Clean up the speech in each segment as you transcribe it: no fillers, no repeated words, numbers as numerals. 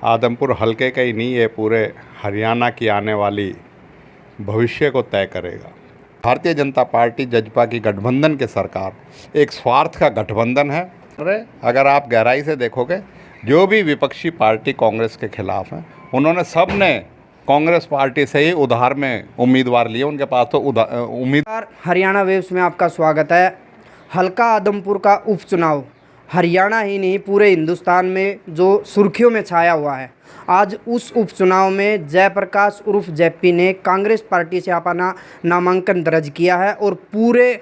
आदमपुर हलके का ही नहीं, ये पूरे हरियाणा की आने वाली भविष्य को तय करेगा। भारतीय जनता पार्टी जजपा की गठबंधन की सरकार एक स्वार्थ का गठबंधन है। अगर आप गहराई से देखोगे, जो भी विपक्षी पार्टी कांग्रेस के खिलाफ हैं, उन्होंने सब ने कांग्रेस पार्टी से ही उधार में उम्मीदवार लिए। उनके पास तो उम्मीदवार। हरियाणा वेव्स में आपका स्वागत है। हलका आदमपुर का उपचुनाव हरियाणा ही नहीं पूरे हिंदुस्तान में जो सुर्खियों में छाया हुआ है। आज उस उपचुनाव में जयप्रकाश उर्फ जेपी ने कांग्रेस पार्टी से अपना नामांकन दर्ज किया है और पूरे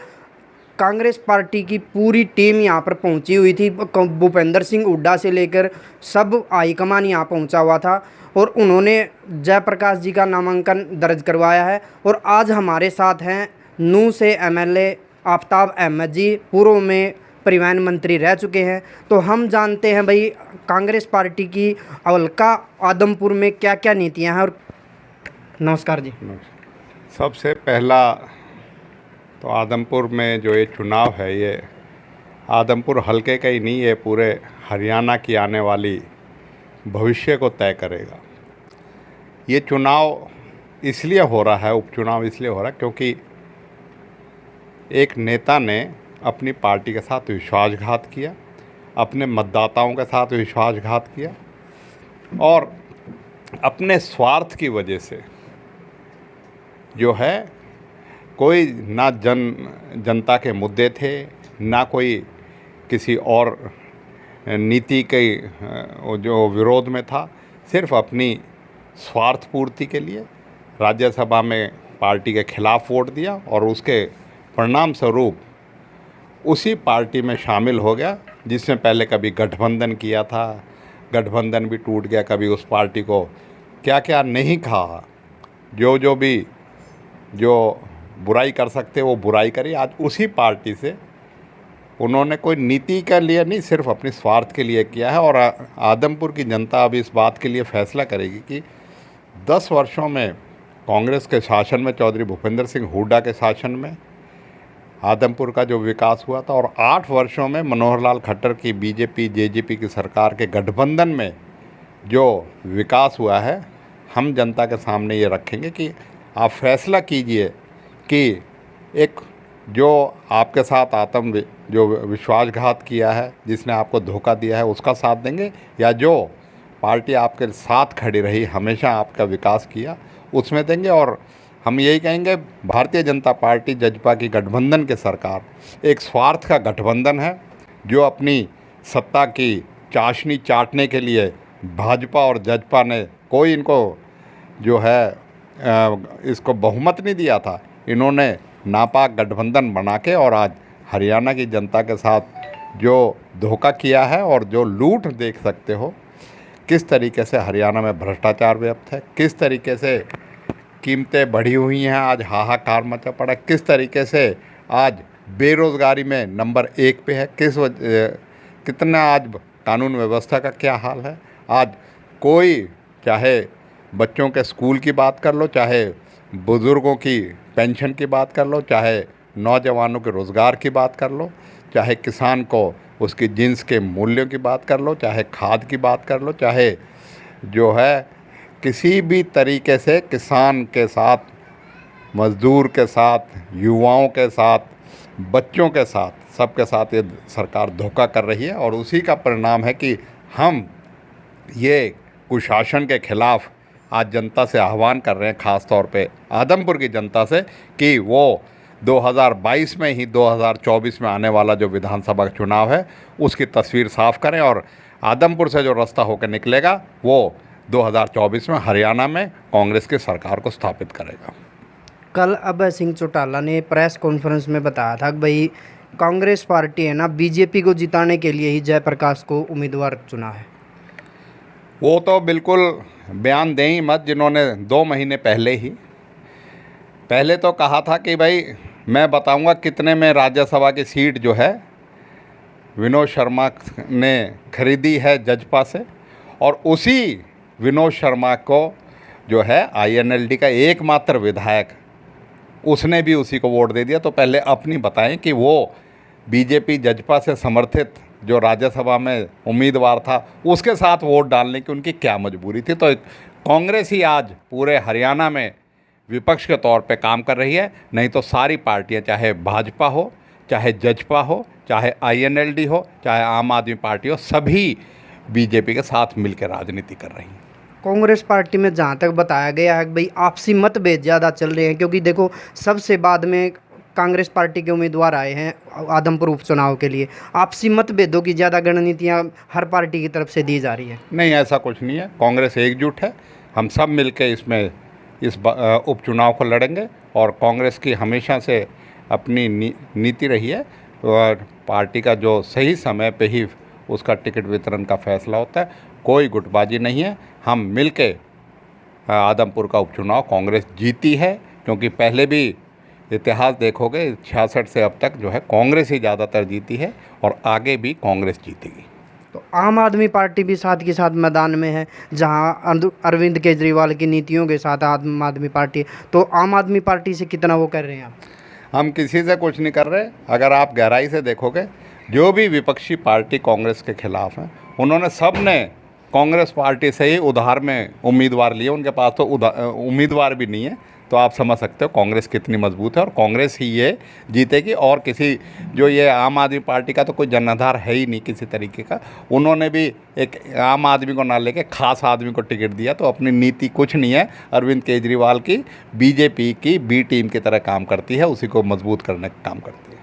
कांग्रेस पार्टी की पूरी टीम यहाँ पर पहुँची हुई थी। भूपेंद्र सिंह हुड्डा से लेकर सब हाईकमान यहाँ पहुँचा हुआ था और उन्होंने जयप्रकाश जी का नामांकन दर्ज करवाया है। और आज हमारे साथ हैं नूंह से एमएलए आफ्ताब अहमद जी, पूर्व में परिवहन मंत्री रह चुके हैं। तो हम जानते हैं भाई कांग्रेस पार्टी की हल्का आदमपुर में क्या क्या नीतियां हैं। और नमस्कार जी। सबसे पहला तो आदमपुर में जो ये चुनाव है, ये आदमपुर हलके का ही नहीं, ये पूरे हरियाणा की आने वाली भविष्य को तय करेगा। ये चुनाव इसलिए हो रहा है, उपचुनाव इसलिए हो रहा है क्योंकि एक नेता ने अपनी पार्टी के साथ विश्वासघात किया, अपने मतदाताओं के साथ विश्वासघात किया और अपने स्वार्थ की वजह से जो है कोई ना जनता के मुद्दे थे, ना कोई किसी और नीति के जो विरोध में था, सिर्फ अपनी स्वार्थ पूर्ति के लिए राज्यसभा में पार्टी के खिलाफ वोट दिया और उसके परिणाम स्वरूप उसी पार्टी में शामिल हो गया जिसने पहले कभी गठबंधन किया था। गठबंधन भी टूट गया, कभी उस पार्टी को क्या क्या नहीं कहा, जो बुराई कर सकते वो बुराई करी। आज उसी पार्टी से उन्होंने कोई नीति के लिए नहीं, सिर्फ अपने स्वार्थ के लिए किया है। और आदमपुर की जनता अब इस बात के लिए फैसला करेगी कि 10 वर्षों में कांग्रेस के शासन में, चौधरी भूपेंद्र सिंह हुड्डा के शासन में आदमपुर का जो विकास हुआ था और 8 वर्षों में मनोहर लाल खट्टर की बीजेपी जेजेपी की सरकार के गठबंधन में जो विकास हुआ है, हम जनता के सामने ये रखेंगे कि आप फैसला कीजिए कि एक जो आपके साथ जो विश्वासघात किया है, जिसने आपको धोखा दिया है, उसका साथ देंगे, या जो पार्टी आपके साथ खड़ी रही, हमेशा आपका विकास किया, उसमें देंगे। और हम यही कहेंगे, भारतीय जनता पार्टी जजपा की गठबंधन की सरकार एक स्वार्थ का गठबंधन है जो अपनी सत्ता की चाशनी चाटने के लिए भाजपा और जजपा ने कोई इनको जो है इसको बहुमत नहीं दिया था। इन्होंने नापाक गठबंधन बना के और आज हरियाणा की जनता के साथ जो धोखा किया है और जो लूट देख सकते हो, किस तरीके से हरियाणा में भ्रष्टाचार व्याप्त है, किस तरीके से कीमतें बढ़ी हुई हैं, आज हाहाकार मचा पड़ा, किस तरीके से आज बेरोज़गारी में नंबर 1 पे है, कितना आज कानून व्यवस्था का क्या हाल है। आज कोई, चाहे बच्चों के स्कूल की बात कर लो, चाहे बुज़ुर्गों की पेंशन की बात कर लो, चाहे नौजवानों के रोज़गार की बात कर लो, चाहे किसान को उसकी जिन्स के मूल्यों की बात कर लो, चाहे खाद की बात कर लो, चाहे जो है किसी भी तरीके से किसान के साथ, मज़दूर के साथ, युवाओं के साथ, बच्चों के साथ, सबके साथ ये सरकार धोखा कर रही है। और उसी का परिणाम है कि हम ये कुशासन के ख़िलाफ़ आज जनता से आह्वान कर रहे हैं, ख़ास तौर पे आदमपुर की जनता से, कि वो 2022 में ही 2024 में आने वाला जो विधानसभा का चुनाव है उसकी तस्वीर साफ़ करें और आदमपुर से जो रास्ता होकर निकलेगा वो 2024 में हरियाणा में कांग्रेस की सरकार को स्थापित करेगा। कल अभय सिंह चौटाला ने प्रेस कॉन्फ्रेंस में बताया था कि भाई कांग्रेस पार्टी है ना, बीजेपी को जिताने के लिए ही जयप्रकाश को उम्मीदवार चुना है। वो तो बिल्कुल बयान दें ही मत, जिन्होंने 2 महीने पहले तो कहा था कि भाई मैं बताऊंगा कितने में राज्यसभा की सीट जो है विनोद शर्मा ने खरीदी है जजपा से, और उसी विनोद शर्मा को जो है INLD का एकमात्र विधायक, उसने भी उसी को वोट दे दिया। तो पहले अपनी बताएं कि वो बीजेपी जजपा से समर्थित जो राज्यसभा में उम्मीदवार था उसके साथ वोट डालने की उनकी क्या मजबूरी थी। तो कांग्रेस ही आज पूरे हरियाणा में विपक्ष के तौर पे काम कर रही है, नहीं तो सारी पार्टियां, चाहे भाजपा हो, चाहे जजपा हो, चाहे INLD हो, चाहे आम आदमी पार्टी हो, सभी बीजेपी के साथ मिलकर राजनीति कर रही हैं। कांग्रेस पार्टी में जहाँ तक बताया गया है कि भाई आपसी मतभेद ज़्यादा चल रहे हैं, क्योंकि देखो सबसे बाद में कांग्रेस पार्टी के उम्मीदवार आए हैं आदमपुर उपचुनाव के लिए, आपसी मतभेदों की ज़्यादा रणनीतियाँ हर पार्टी की तरफ से दी जा रही है। नहीं, ऐसा कुछ नहीं है। कांग्रेस एकजुट है, हम सब मिलकर इस उपचुनाव को लड़ेंगे और कांग्रेस की हमेशा से अपनी नीति रही है और पार्टी का जो सही समय पे ही उसका टिकट वितरण का फैसला होता है, कोई गुटबाजी नहीं है। हम मिलके आदमपुर का उपचुनाव कांग्रेस जीती है, क्योंकि पहले भी इतिहास देखोगे 66 से अब तक जो है कांग्रेस ही ज़्यादातर जीती है और आगे भी कांग्रेस जीतेगी। तो आम आदमी पार्टी भी साथ के साथ मैदान में है, जहां अरविंद केजरीवाल की नीतियों के साथ आम आदमी पार्टी, तो आम आदमी पार्टी से कितना वो कर रहे हैं आप? हम किसी से कुछ नहीं कर रहे। अगर आप गहराई से देखोगे, जो भी विपक्षी पार्टी कांग्रेस के खिलाफ हैं, उन्होंने सब ने कांग्रेस पार्टी से ही उधार में उम्मीदवार लिए। उनके पास तो उम्मीदवार भी नहीं है, तो आप समझ सकते हो कांग्रेस कितनी मजबूत है और कांग्रेस ही ये जीतेगी। और किसी जो ये आम आदमी पार्टी का तो कोई जनाधार है ही नहीं किसी तरीके का। उन्होंने भी एक आम आदमी को ना लेके खास आदमी को टिकट दिया, तो अपनी नीति कुछ नहीं है। अरविंद केजरीवाल की बीजेपी की बी टीम की तरह काम करती है, उसी को मजबूत करने का काम करती है।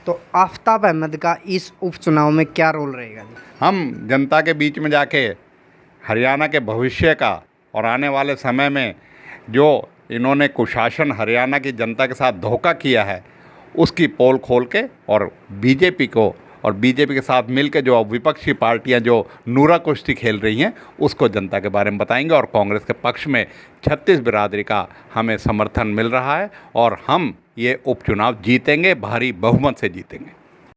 तो आफ्ताब अहमद का इस उपचुनाव में क्या रोल रहेगा? हम जनता के बीच में जाके हरियाणा के भविष्य का और आने वाले समय में जो इन्होंने कुशासन हरियाणा की जनता के साथ धोखा किया है, उसकी पोल खोल के और बीजेपी को और बीजेपी के साथ मिलकर जो विपक्षी पार्टियां जो नूरा कुश्ती खेल रही हैं, उसको जनता के बारे में बताएंगे। और कांग्रेस के पक्ष में 36 बिरादरी का हमें समर्थन मिल रहा है और हम ये उपचुनाव जीतेंगे, भारी बहुमत से जीतेंगे।